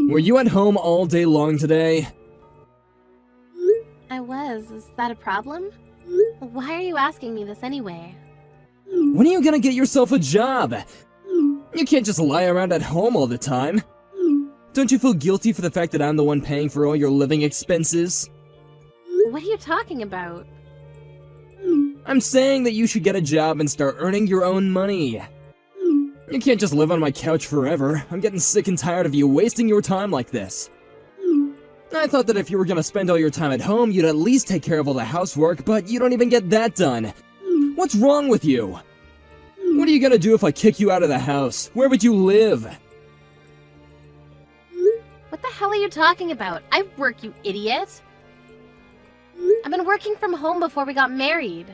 Were you at home all day long today? I was. Is that a problem? Why are you asking me this anyway? When are you gonna get yourself a job? You can't just lie around at home all the time. Don't you feel guilty for the fact that I'm the one paying for all your living expenses? What are you talking about? I'm saying that you should get a job and start earning your own money. You can't just live on my couch forever. I'm getting sick and tired of you wasting your time like this. I thought that if you were gonna spend all your time at home, you'd at least take care of all the housework, but you don't even get that done. What's wrong with you? What are you gonna do if I kick you out of the house? Where would you live? What the hell are you talking about? I work, you idiot. I've been working from home before we got married.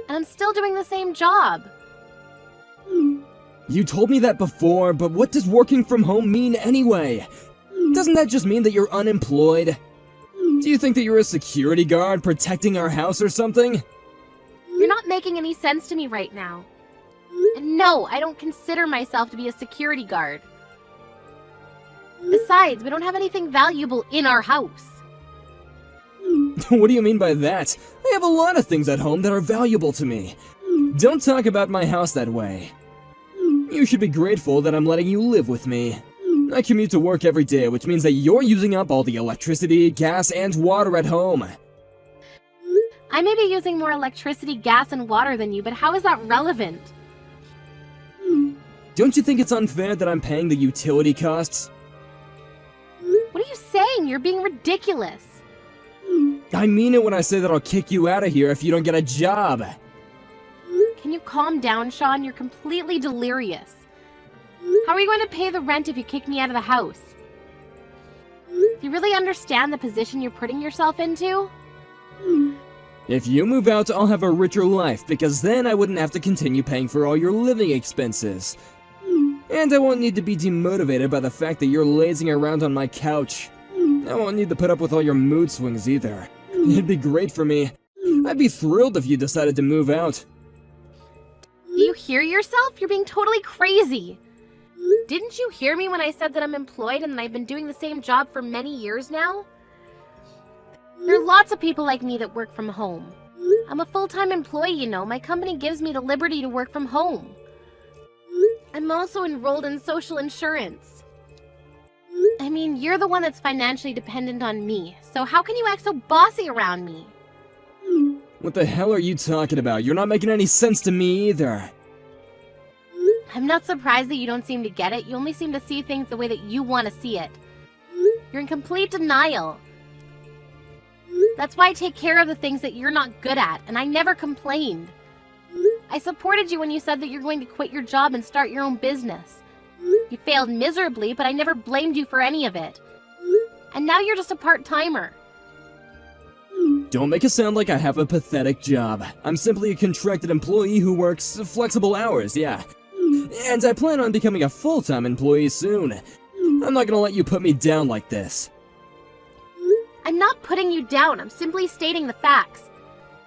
And I'm still doing the same job. You told me that before, but what does working from home mean anyway? Doesn't that just mean that you're unemployed? Do you think that you're a security guard protecting our house or something? You're not making any sense to me right now. And no, I don't consider myself to be a security guard. Besides, we don't have anything valuable in our house. What do you mean by that? I have a lot of things at home that are valuable to me. Don't talk about my house that way. You should be grateful that I'm letting you live with me. I commute to work every day, which means that you're using up all the electricity, gas, and water at home. I may be using more electricity, gas, and water than you, but how is that relevant? Don't you think it's unfair that I'm paying the utility costs? What are you saying? You're being ridiculous. I mean it when I say that I'll kick you out of here if you don't get a job. Can you calm down, Sean? You're completely delirious. How are you going to pay the rent if you kick me out of the house? Do you really understand the position you're putting yourself into? If you move out, I'll have a richer life, because then I wouldn't have to continue paying for all your living expenses. And I won't need to be demotivated by the fact that you're lazing around on my couch. I won't need to put up with all your mood swings either. It'd be great for me. I'd be thrilled if you decided to move out. Do you hear yourself? You're being totally crazy. Didn't you hear me when I said that I'm employed and that I've been doing the same job for many years now? There are lots of people like me that work from home. I'm a full-time employee, you know. My company gives me the liberty to work from home. I'm also enrolled in social insurance. I mean, you're the one that's financially dependent on me, so how can you act so bossy around me? What the hell are you talking about? You're not making any sense to me either. I'm not surprised that you don't seem to get it. You only seem to see things the way that you want to see it. You're in complete denial. That's why I take care of the things that you're not good at, and I never complained. I supported you when you said that you're going to quit your job and start your own business. You failed miserably, but I never blamed you for any of it. And now you're just a part-timer. Don't make it sound like I have a pathetic job. I'm simply a contracted employee who works flexible hours, yeah. And I plan on becoming a full-time employee soon. I'm not gonna let you put me down like this. I'm not putting you down, I'm simply stating the facts.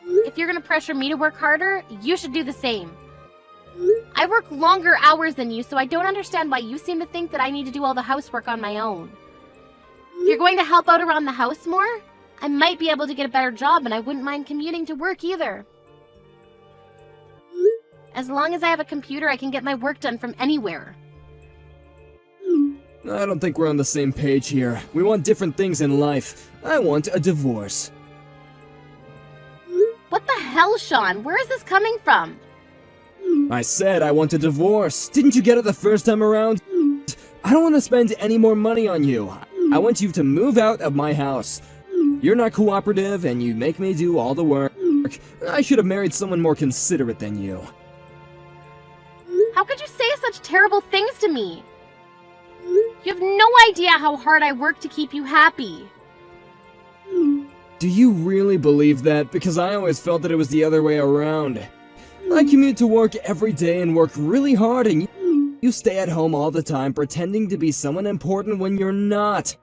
If you're gonna pressure me to work harder, you should do the same. I work longer hours than you, so I don't understand why you seem to think that I need to do all the housework on my own. If you're going to help out around the house more, I might be able to get a better job, and I wouldn't mind commuting to work either. As long as I have a computer, I can get my work done from anywhere. I don't think we're on the same page here. We want different things in life. I want a divorce. What the hell, Sean? Where is this coming from? I said I want a divorce. Didn't you get it the first time around? I don't want to spend any more money on you. I want you to move out of my house. You're not cooperative, and you make me do all the work. I should have married someone more considerate than you. How could you say such terrible things to me? You have no idea how hard I work to keep you happy. Do you really believe that? Because I always felt that it was the other way around. I commute to work every day and work really hard, and you stay at home all the time pretending to be someone important when you're not.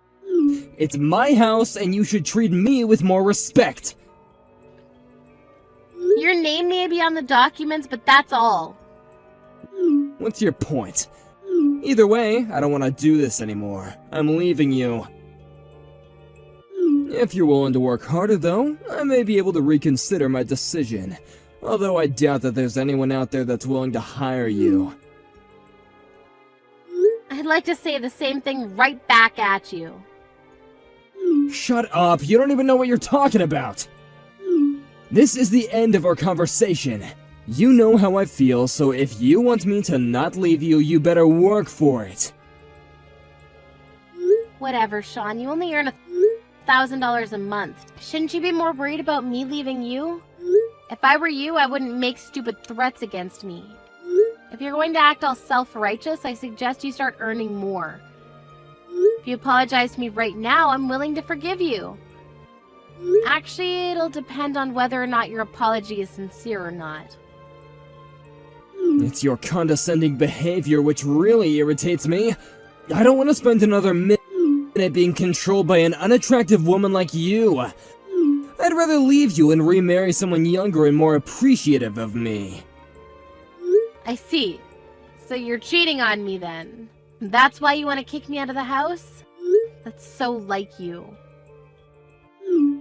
It's my house, and you should treat me with more respect. Your name may be on the documents, but that's all. What's your point? Either way, I don't want to do this anymore. I'm leaving you. If you're willing to work harder, though, I may be able to reconsider my decision. Although I doubt that there's anyone out there that's willing to hire you. I'd like to say the same thing right back at you. Shut up, you don't even know what you're talking about! This is the end of our conversation. You know how I feel, so if you want me to not leave you, you better work for it. Whatever, Sean, you only earn $1,000 a month. Shouldn't you be more worried about me leaving you? If I were you, I wouldn't make stupid threats against me. If you're going to act all self-righteous, I suggest you start earning more. If you apologize to me right now, I'm willing to forgive you. Actually, it'll depend on whether or not your apology is sincere or not. It's your condescending behavior which really irritates me. I don't want to spend another minute being controlled by an unattractive woman like you. I'd rather leave you and remarry someone younger and more appreciative of me. I see. So you're cheating on me then. That's why you want to kick me out of the house? That's so like you.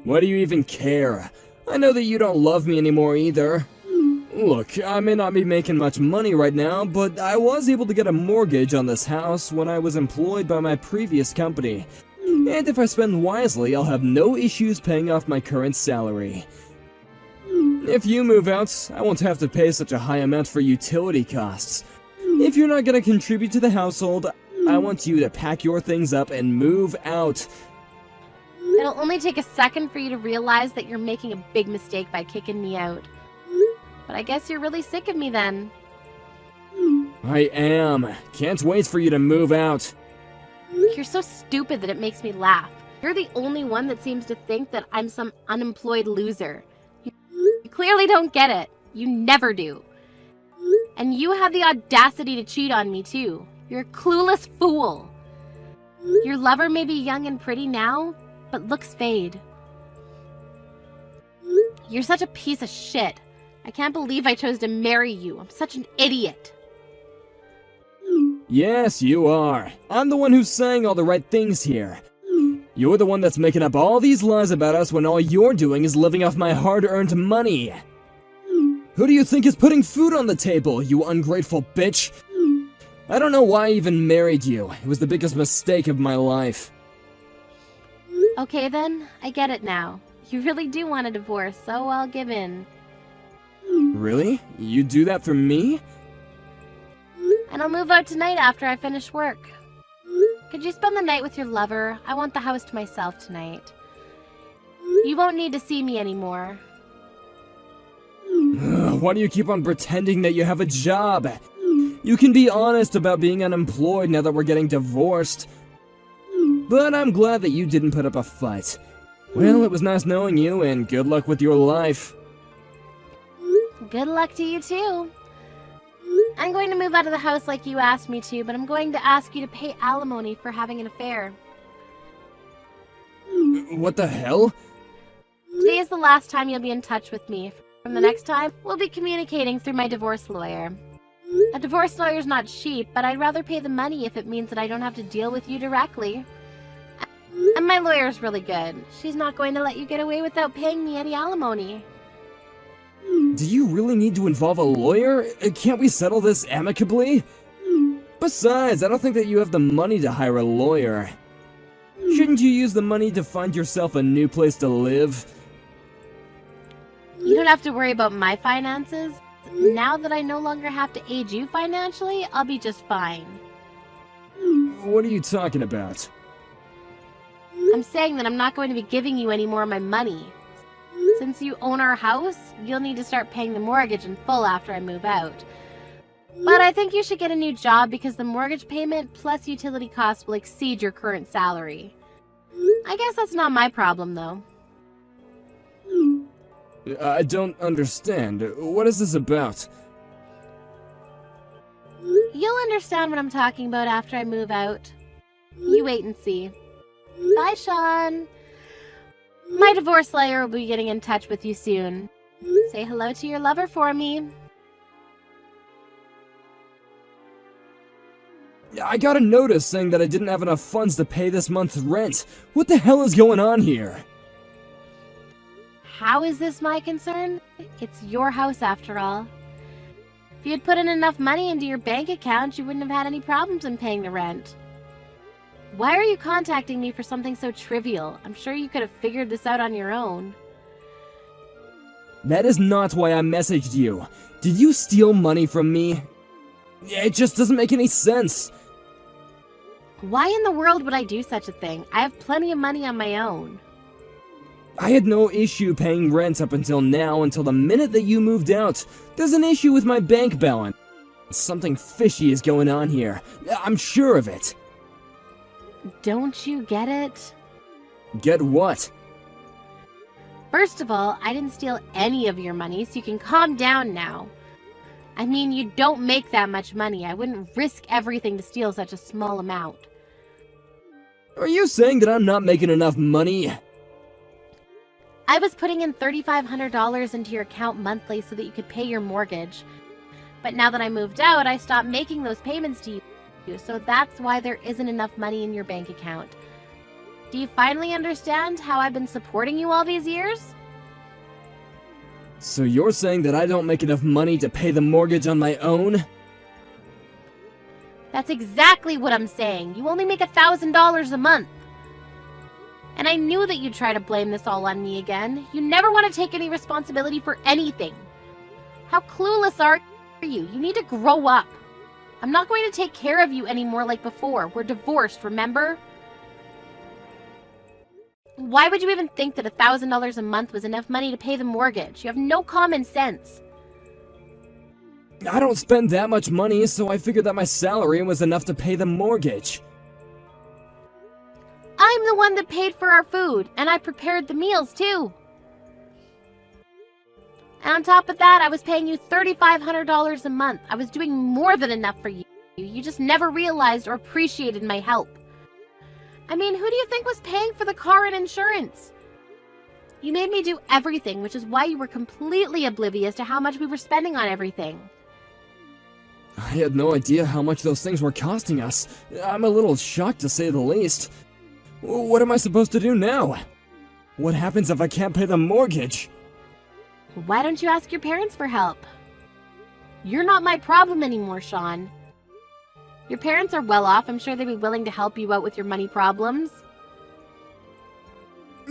Why do you even care? I know that you don't love me anymore either. Look, I may not be making much money right now, but I was able to get a mortgage on this house when I was employed by my previous company. And if I spend wisely, I'll have no issues paying off my current salary. If you move out, I won't have to pay such a high amount for utility costs. If you're not gonna contribute to the household, I want you to pack your things up and move out. It'll only take a second for you to realize that you're making a big mistake by kicking me out. But I guess you're really sick of me then. I am. Can't wait for you to move out. You're so stupid that it makes me laugh. You're the only one that seems to think that I'm some unemployed loser. You clearly don't get it. You never do. And you have the audacity to cheat on me too. You're a clueless fool. Your lover may be young and pretty now, but looks fade. You're such a piece of shit. I can't believe I chose to marry you. I'm such an idiot. Yes, you are. I'm the one who's saying all the right things here. You're the one that's making up all these lies about us when all you're doing is living off my hard-earned money. Who do you think is putting food on the table, you ungrateful bitch? I don't know why I even married you. It was the biggest mistake of my life. Okay then, I get it now. You really do want a divorce, so I'll give in. Really? You do that for me? And I'll move out tonight after I finish work. Could you spend the night with your lover? I want the house to myself tonight. You won't need to see me anymore. Why do you keep on pretending that you have a job? You can be honest about being unemployed now that we're getting divorced. But I'm glad that you didn't put up a fight. Well, it was nice knowing you, and good luck with your life. Good luck to you too. I'm going to move out of the house like you asked me to, but I'm going to ask you to pay alimony for having an affair. What the hell? Today is the last time you'll be in touch with me. From the next time, we'll be communicating through my divorce lawyer. A divorce lawyer's not cheap, but I'd rather pay the money if it means that I don't have to deal with you directly. And my lawyer's really good. She's not going to let you get away without paying me any alimony. Do you really need to involve a lawyer? Can't we settle this amicably? Besides, I don't think that you have the money to hire a lawyer. Shouldn't you use the money to find yourself a new place to live? You don't have to worry about my finances. Now that I no longer have to aid you financially, I'll be just fine. What are you talking about? I'm saying that I'm not going to be giving you any more of my money. Since you own our house, you'll need to start paying the mortgage in full after I move out. But I think you should get a new job because the mortgage payment plus utility costs will exceed your current salary. I guess that's not my problem, though. I don't understand. What is this about? You'll understand what I'm talking about after I move out. You wait and see. Bye, Sean. My divorce lawyer will be getting in touch with you soon. Say hello to your lover for me. I got a notice saying that I didn't have enough funds to pay this month's rent. What the hell is going on here? How is this my concern? It's your house after all. If you had put in enough money into your bank account, you wouldn't have had any problems in paying the rent. Why are you contacting me for something so trivial? I'm sure you could have figured this out on your own. That is not why I messaged you. Did you steal money from me? It just doesn't make any sense. Why in the world would I do such a thing? I have plenty of money on my own. I had no issue paying rent up until now, until the minute that you moved out. There's an issue with my bank balance. Something fishy is going on here. I'm sure of it. Don't you get it? Get what? First of all, I didn't steal any of your money, so you can calm down now. I mean, you don't make that much money. I wouldn't risk everything to steal such a small amount. Are you saying that I'm not making enough money? I was putting in $3,500 into your account monthly so that you could pay your mortgage. But now that I moved out, I stopped making those payments to you, so that's why there isn't enough money in your bank account. Do you finally understand how I've been supporting you all these years? So you're saying that I don't make enough money to pay the mortgage on my own? That's exactly what I'm saying. You only make $1,000 a month. And I knew that you'd try to blame this all on me again. You never want to take any responsibility for anything. How clueless are you? You need to grow up. I'm not going to take care of you anymore like before. We're divorced, remember? Why would you even think that $1,000 a month was enough money to pay the mortgage? You have no common sense. I don't spend that much money, so I figured that my salary was enough to pay the mortgage. I'm the one that paid for our food, and I prepared the meals too. And on top of that, I was paying you $3,500 a month. I was doing more than enough for you. You just never realized or appreciated my help. I mean, who do you think was paying for the car and insurance? You made me do everything, which is why you were completely oblivious to how much we were spending on everything. I had no idea how much those things were costing us. I'm a little shocked, to say the least. What am I supposed to do now? What happens if I can't pay the mortgage? Why don't you ask your parents for help? You're not my problem anymore, Sean. Your parents are well off. I'm sure they'd be willing to help you out with your money problems.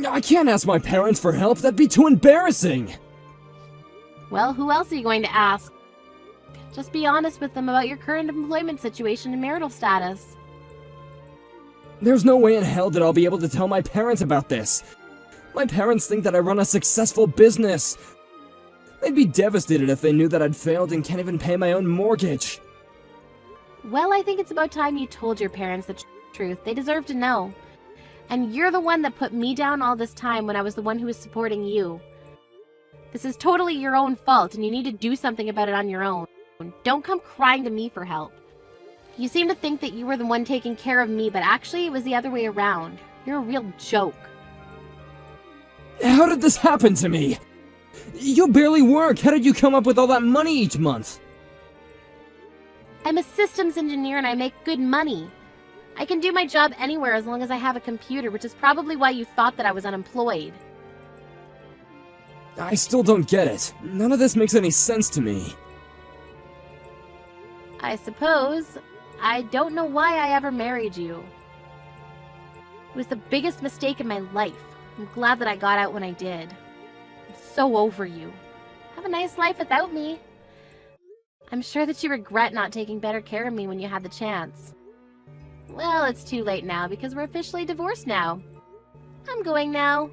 I can't ask my parents for help. That'd be too embarrassing. Well, who else are you going to ask? Just be honest with them about your current employment situation and marital status. There's no way in hell that I'll be able to tell my parents about this. My parents think that I run a successful business. They'd be devastated if they knew that I'd failed and can't even pay my own mortgage. Well, I think it's about time you told your parents the truth. They deserve to know. And you're the one that put me down all this time when I was the one who was supporting you. This is totally your own fault, and you need to do something about it on your own. Don't come crying to me for help. You seem to think that you were the one taking care of me, but actually it was the other way around. You're a real joke. How did this happen to me? You barely work. How did you come up with all that money each month? I'm a systems engineer and I make good money. I can do my job anywhere as long as I have a computer, which is probably why you thought that I was unemployed. I still don't get it. None of this makes any sense to me. I suppose. I don't know why I ever married you. It was the biggest mistake in my life. I'm glad that I got out when I did. I'm so over you. Have a nice life without me. I'm sure that you regret not taking better care of me when you had the chance. Well, it's too late now because we're officially divorced now. I'm going now.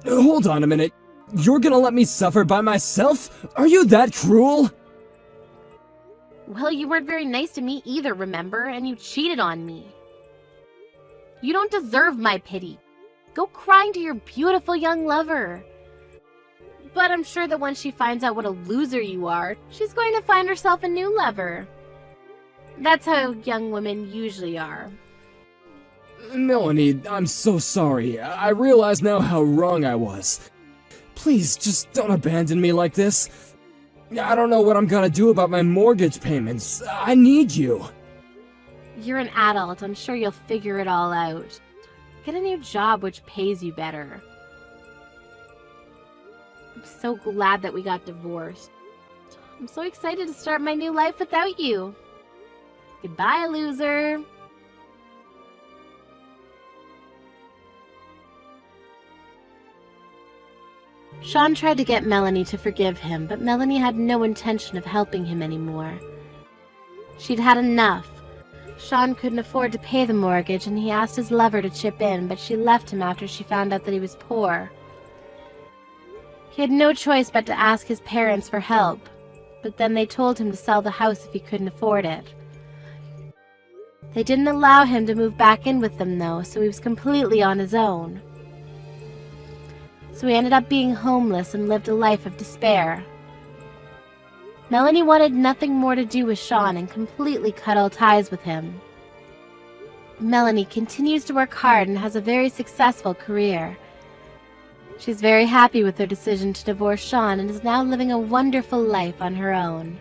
Hold on a minute. You're gonna let me suffer by myself? Are you that cruel? Well, you weren't very nice to me either, remember? And you cheated on me. You don't deserve my pity. Go crying to your beautiful young lover. But I'm sure that once she finds out what a loser you are, she's going to find herself a new lover. That's how young women usually are. Melanie, I'm so sorry. I realize now how wrong I was. Please, just don't abandon me like this. I don't know what I'm gonna do about my mortgage payments. I need you. You're an adult. I'm sure you'll figure it all out. Get a new job which pays you better. I'm so glad that we got divorced. I'm so excited to start my new life without you. Goodbye, loser. Sean tried to get Melanie to forgive him, but Melanie had no intention of helping him anymore. She'd had enough. Sean couldn't afford to pay the mortgage, and he asked his lover to chip in, but she left him after she found out that he was poor. He had no choice but to ask his parents for help, but then they told him to sell the house if he couldn't afford it. They didn't allow him to move back in with them, though, so he was completely on his own. So he ended up being homeless and lived a life of despair. Melanie wanted nothing more to do with Sean and completely cut all ties with him. Melanie continues to work hard and has a very successful career. She's very happy with her decision to divorce Sean and is now living a wonderful life on her own.